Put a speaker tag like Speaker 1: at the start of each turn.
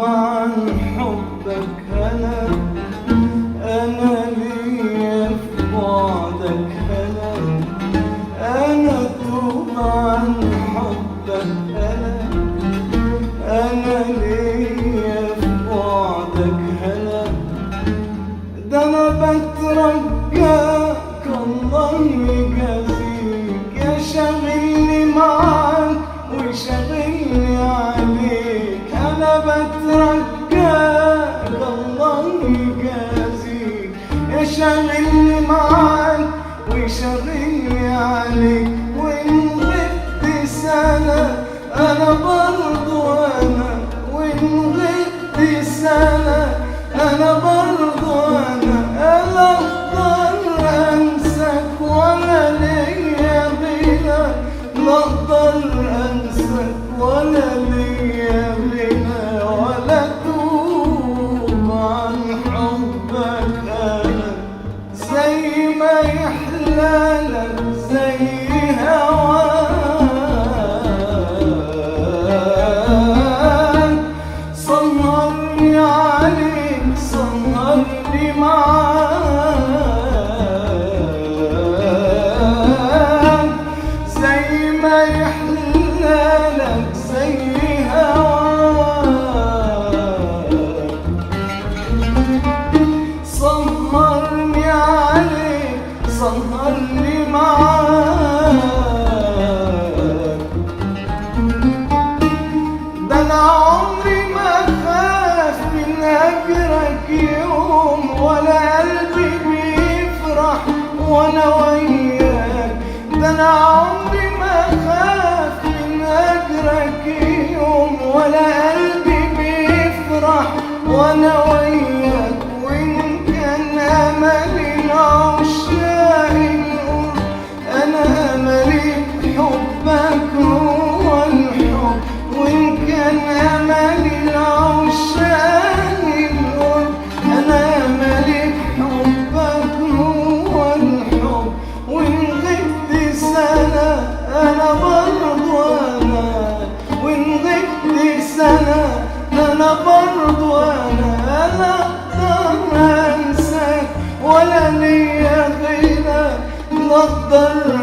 Speaker 1: عن حبك أنا ليا في بعدك أنا أتوب عن حبك أنا ليا في بعدك ده أنا بترجاك الله يجازيك يا شاغلني معاك وشاغلني عليك أنا بترجاك الله يجازيك يا شاغلني معاك وشاغلني عليك وإن غبت سنة أنا برضو وإن غبت سنة أنا برضو أنا أقدر أنساك ولا ليا غنى لا أقدر أنساك ولا ليا غنى ولا أتوب عن حبك أنا زي ما يحلالك زي هواك سهرني عليك سهرني معاك زي ما يحلالك زي هواك سهرني عليك سهرني معاك ده أنا عمري ما خاف من هجرك يوم ولا قلبي بيفرح وأنا وياك ده أنا عمري ما خاف من هجرك يوم ولا قلبي بيفرح وأنا وياك وإن كان أملي العشاق القرب أنا أملي حبك هو الحب وإن كان أملي العشاق القرب أنا أملي حبك هو الحب وإن غبت سنة أنا برضو وإن غبت سنة أنا برضو أنا أقدر أنساك ولا ليا غنى لا أقدر